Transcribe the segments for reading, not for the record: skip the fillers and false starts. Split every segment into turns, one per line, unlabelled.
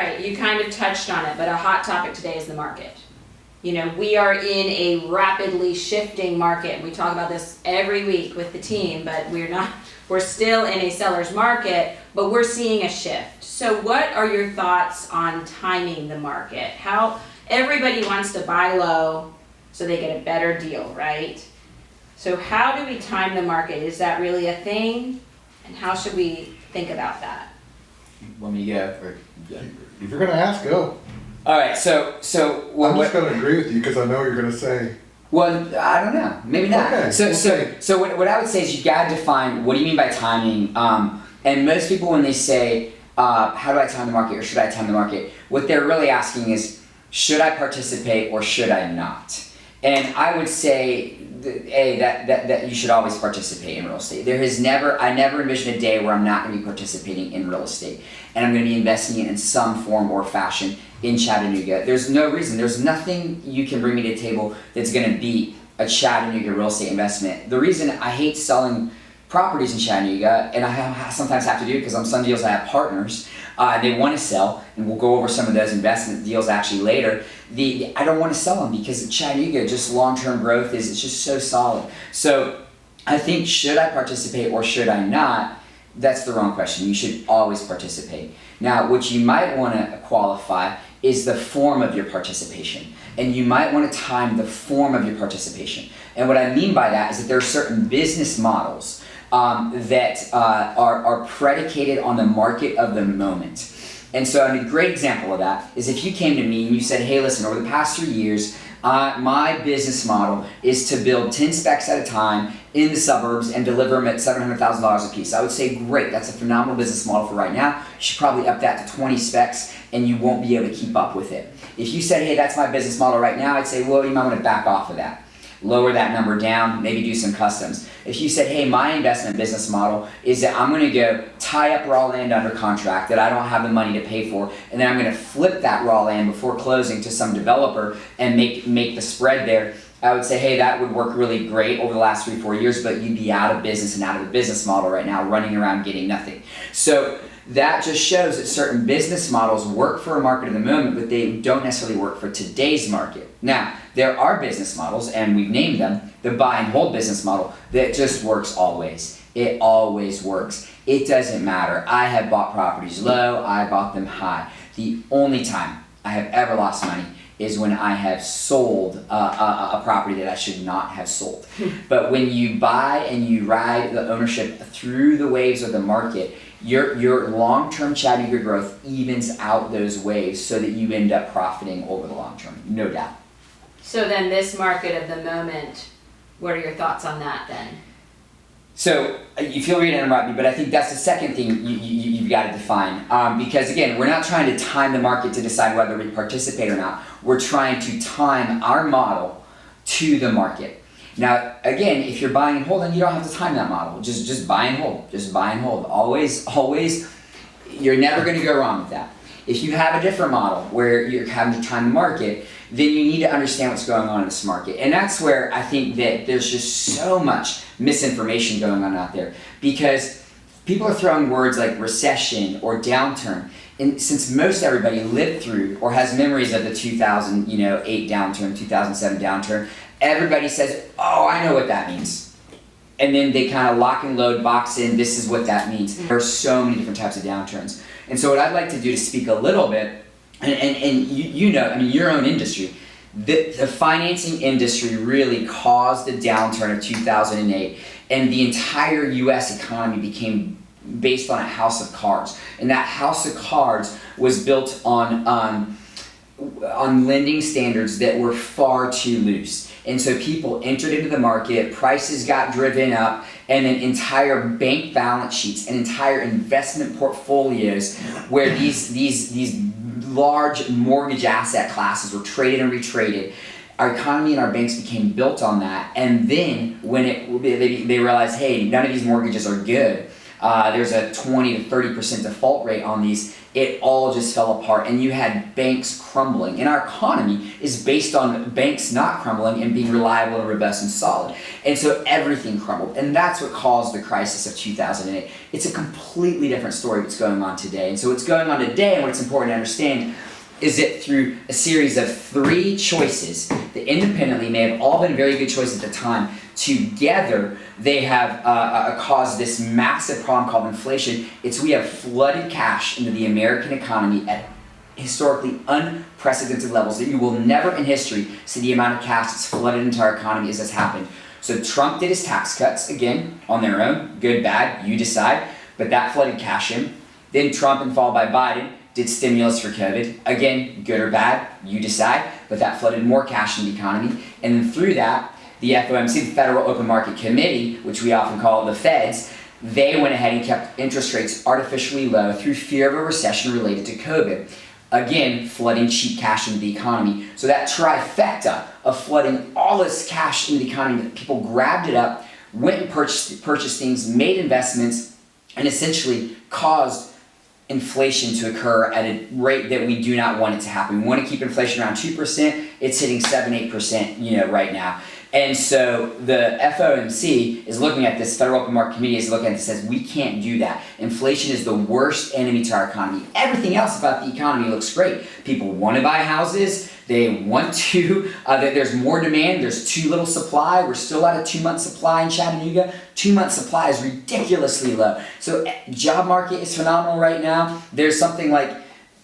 Right, you kind of touched on it, but a hot topic today is the market. You know, we are in a rapidly shifting market. We talk about this every week with the team, but we're still in a seller's market, but we're seeing a shift. So what are your thoughts on timing the market? How everybody wants to buy low so they get a better deal, right? So how do we time the market? Is that really a thing? And how should we think about that?
Want me to go? Or,
If you're gonna ask, go.
all right. So
I'm just gonna agree with you because I know what you're gonna say.
Well, I don't know. Maybe not.
Okay,
So what I would say is you got to define what do you mean by timing. And most people when they say how do I time the market or should I time the market, what they're really asking is should I participate or should I not? And I would say that you should always participate in real estate. I never envisioned a day where I'm not going to be participating in real estate, and I'm going to be investing in some form or fashion in Chattanooga. There's no reason. There's nothing you can bring me to the table that's going to beat a Chattanooga real estate investment. The reason I hate selling properties in Chattanooga, and I sometimes have to do it because on some deals I have partners, they want to sell, and we'll go over some of those investment deals actually later. I don't want to sell them because Chattanooga, just long-term growth it's just so solid. So I think should I participate or should I not? That's the wrong question. You should always participate. Now, what you might want to qualify is the form of your participation, and you might want to time the form of your participation. And what I mean by that is that there are certain business models that are predicated on the market of the moment. And so a great example of that is if you came to me and you said, hey, listen, over the past 3 years, my business model is to build 10 specs at a time in the suburbs and deliver them at $700,000 a piece. I would say, great, that's a phenomenal business model for right now. You should probably up that to 20 specs and you won't be able to keep up with it. If you said, hey, that's my business model right now, I'd say, well, you might want to back off of that. Lower that number down, maybe do some customs. If you said, hey, my investment business model is that I'm going to go tie up raw land under contract that I don't have the money to pay for, and then I'm going to flip that raw land before closing to some developer and make the spread there, I would say, hey, that would work really great over the last 3-4 years, but you'd be out of business and out of the business model right now, running around getting nothing. So that just shows that certain business models work for a market in the moment, but they don't necessarily work for today's market. Now, there are business models, and we've named them, the buy and hold business model, that just works always. It always works. It doesn't matter. I have bought properties low, I bought them high. The only time I have ever lost money is when I have sold a property that I should not have sold. But when you buy and you ride the ownership through the waves of the market, your long-term Chattanooga growth evens out those waves so that you end up profiting over the long term, no doubt.
So then this market of the moment, what are your thoughts on that then?
So you feel free to interrupt me, but I think that's the second thing you've got to define. Because again, we're not trying to time the market to decide whether we participate or not. We're trying to time our model to the market. Now, again, if you're buying and holding, you don't have to time that model. Just buy and hold. Just buy and hold. Always, you're never going to go wrong with that. If you have a different model where you're having to time the market, then you need to understand what's going on in this market. And that's where I think that there's just so much misinformation going on out there, because people are throwing words like recession or downturn. And since most everybody lived through or has memories of the 2008 downturn, 2007 downturn, everybody says, oh, I know what that means. And then they kind of lock and load, box in, this is what that means. There are so many different types of downturns. And so what I'd like to do to speak a little bit, and you know, I mean, your own industry, the financing industry really caused the downturn of 2008, and the entire U.S. economy became based on a house of cards. And that house of cards was built on lending standards that were far too loose. And so people entered into the market, prices got driven up, and then entire bank balance sheets and entire investment portfolios where these large mortgage asset classes were traded and retraded. Our economy and our banks became built on that. And then when they realized, hey, none of these mortgages are good, There's a 20 to 30% default rate on these. It all just fell apart, and you had banks crumbling. And our economy is based on banks not crumbling and being reliable and robust and solid. And so everything crumbled, and that's what caused the crisis of 2008. It's a completely different story what's going on today. And so what's going on today, and what's important to understand, is that through a series of 3 choices that independently may have all been very good choices at the time, together they have caused this massive problem called inflation. We have flooded cash into the American economy at historically unprecedented levels that you will never in history see the amount of cash that's flooded into our economy as has happened. So Trump did his tax cuts, again, on their own, good, bad, you decide, but that flooded cash in. Then Trump, and followed by Biden, did stimulus for COVID. Again, good or bad, you decide, but that flooded more cash in the economy. And then through that, the FOMC, the Federal Open Market Committee, which we often call the Feds, they went ahead and kept interest rates artificially low through fear of a recession related to COVID. Again, flooding cheap cash into the economy. So that trifecta of flooding all this cash into the economy, that people grabbed it up, went and purchased things, made investments, and essentially caused inflation to occur at a rate that we do not want it to happen. We want to keep inflation around 2%. It's hitting 7-8%, right now. And so the FOMC is looking at this, Federal Open Market Committee is looking at this, says we can't do that. Inflation is the worst enemy to our economy. Everything else about the economy looks great. People want to buy houses. They want to, there's more demand, there's too little supply. We're still at a 2-month supply in Chattanooga. 2-month supply is ridiculously low. So job market is phenomenal right now. There's something like,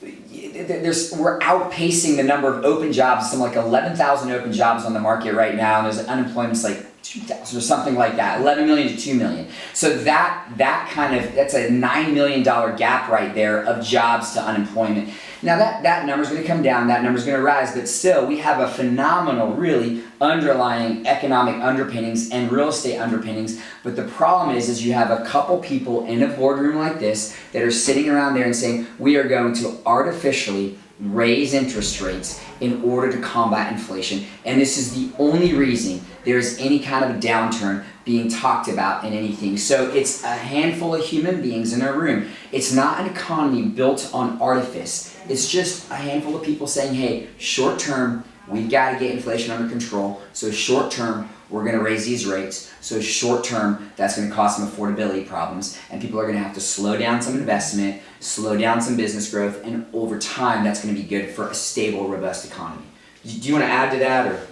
we're outpacing the number of open jobs, something like 11,000 open jobs on the market right now, and there's unemployment's like 2,000 or something like that, 11 million to 2 million. So that's a $9 million gap right there of jobs to unemployment. Now that number's going to come down, that number's going to rise, but still we have a phenomenal, really underlying economic underpinnings and real estate underpinnings. But the problem is you have a couple people in a boardroom like this that are sitting around there and saying, we are going to artificially raise interest rates in order to combat inflation. And this is the only reason there is any kind of downturn being talked about in anything. So it's a handful of human beings in a room. It's not an economy built on artifice. It's just a handful of people saying, hey, short term, we've got to get inflation under control. So short term, we're going to raise these rates. So short term, that's going to cause some affordability problems. And people are going to have to slow down some investment, slow down some business growth. And over time, that's going to be good for a stable, robust economy. Do you want to add to that?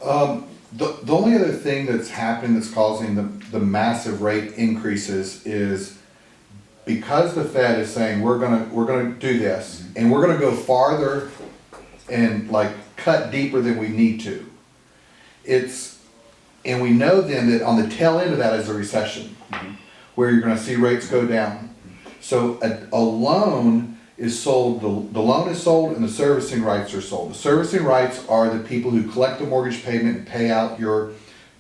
Or?
The only other thing that's happened that's causing the massive rate increases is because the Fed is saying we're gonna do this, and we're gonna go farther and like cut deeper than we need to. And we know then that on the tail end of that is a recession, where you're gonna see rates go down. So a loan is sold, the loan is sold and the servicing rights are sold. The servicing rights are the people who collect the mortgage payment and pay out your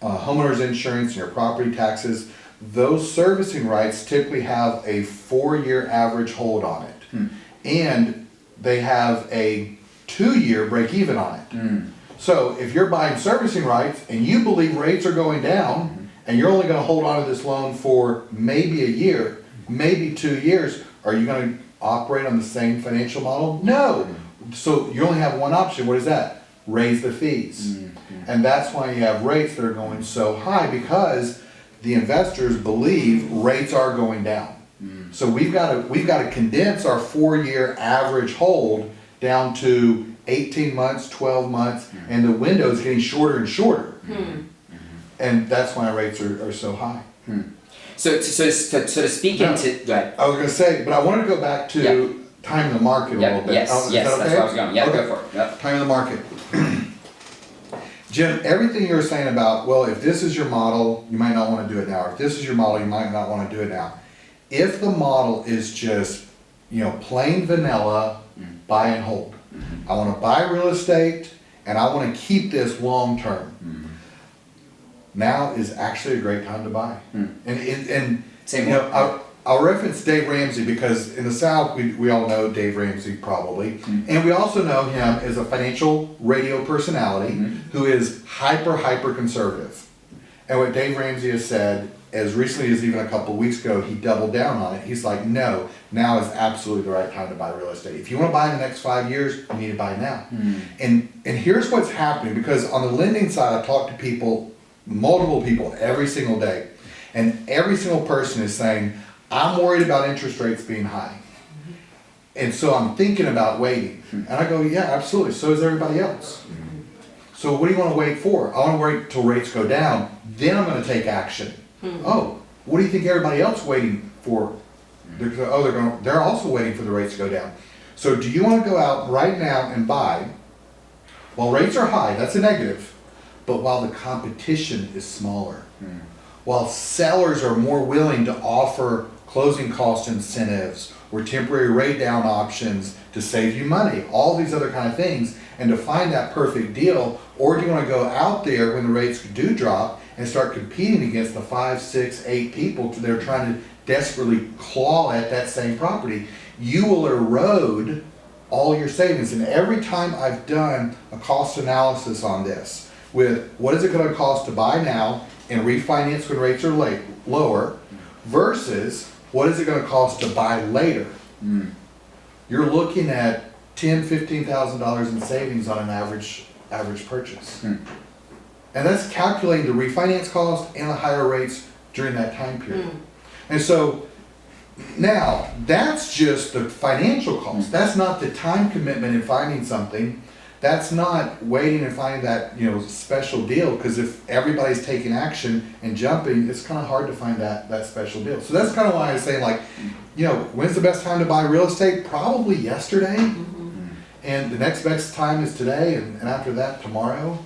homeowner's insurance and your property taxes. Those servicing rights typically have a 4-year average hold on it. And they have a 2-year break even on it. So if you're buying servicing rights and you believe rates are going down and you're only gonna hold on to this loan for maybe a year, maybe 2 years, are you gonna operate on the same financial model? No. So you only have one option. What is that? Raise the fees. And that's why you have rates that are going so high, because the investors believe rates are going down. So we've got to condense our 4-year average hold down to 18 months, 12 months, and the window is getting shorter and shorter. And that's why rates are so high.
So to speak into, go ahead.
I was going to say, but I wanted to go back to timing the market a little bit.
Yes,
Is that okay?
that's where I was going. Yeah,
okay.
Go for it. Yep.
Timing the market. Jim, everything you were saying about, well, if this is your model, you might not want to do it now. Or if this is your model, you might not want to do it now. If the model is just, plain vanilla, buy and hold. I want to buy real estate and I want to keep this long term. Now is actually a great time to buy. And
Same
I'll reference Dave Ramsey because in the South we all know Dave Ramsey probably, and we also know him as a financial radio personality who is hyper conservative. And what Dave Ramsey has said, as recently as even a couple of weeks ago, he doubled down on it. He's like, no, now is absolutely the right time to buy real estate. If you want to buy in the next 5 years, you need to buy now. And here's what's happening, because on the lending side, I talk to people, multiple people every single day, and every single person is saying, I'm worried about interest rates being high. And so I'm thinking about waiting. And I go, yeah, absolutely. So is everybody else. So what do you want to wait for? I want to wait till rates go down, then I'm going to take action. Oh, what do you think everybody else waiting for? They're also waiting for the rates to go down. So do you want to go out right now and buy while rates are high? That's a negative. But while the competition is smaller, while sellers are more willing to offer closing cost incentives or temporary rate down options to save you money, all these other kind of things, and to find that perfect deal, or do you want to go out there when the rates do drop and start competing against the 5, 6, 8 people that are trying to desperately claw at that same property? You will erode all your savings. And every time I've done a cost analysis on this, with what is it going to cost to buy now and refinance when rates are lower, versus what is it going to cost to buy later, you're looking at $10,000, $15,000 in savings on an average purchase. And that's calculating the refinance cost and the higher rates during that time period. And so now that's just the financial cost. That's not the time commitment in finding something. That's not waiting and finding that, special deal, because if everybody's taking action and jumping, it's kind of hard to find that special deal. So that's kind of why I was saying, like, when's the best time to buy real estate? Probably yesterday. And the next best time is today, and after that, tomorrow.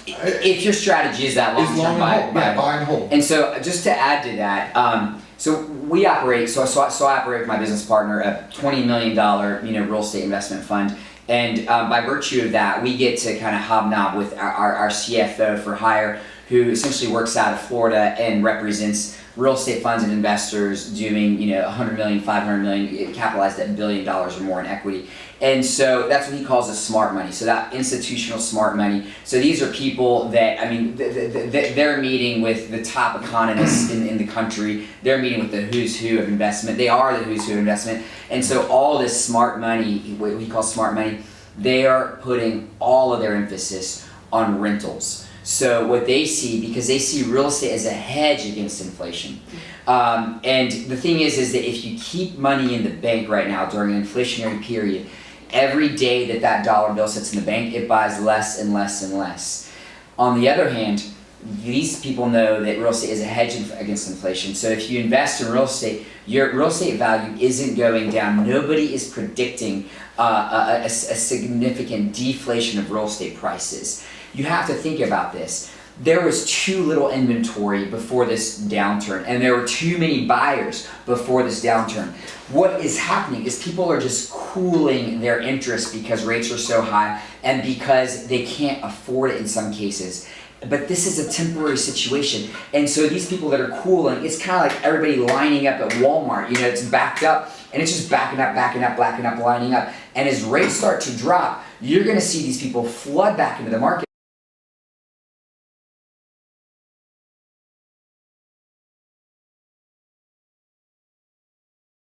If your strategy is that long-term buy
and hold.
And so just to add to that, so we operate, so I operate with my business partner a $20 million, real estate investment fund. And by virtue of that, we get to kind of hobnob with our CFO for hire, who essentially works out of Florida and represents real estate funds and investors doing, $100 million, $500 million, capitalized at $1 billion or more in equity. And so that's what he calls the smart money. So that institutional smart money. So these are people that, they're meeting with the top economists in the country. They're meeting with the who's who of investment. They are the who's who of investment. And so all this smart money, what he calls smart money, they are putting all of their emphasis on rentals. So what they see, because they see real estate as a hedge against inflation. And the thing is that if you keep money in the bank right now during an inflationary period, every day that dollar bill sits in the bank, it buys less and less and less. On the other hand, these people know that real estate is a hedge against inflation. So if you invest in real estate, your real estate value isn't going down. Nobody is predicting a significant deflation of real estate prices. You have to think about this. There was too little inventory before this downturn, and there were too many buyers before this downturn. What is happening is people are just cooling their interest because rates are so high and because they can't afford it in some cases. But this is a temporary situation. And so these people that are cooling, it's kind of like everybody lining up at Walmart. It's backed up, and it's just backing up, lining up. And as rates start to drop, you're going to see these people flood back into the market.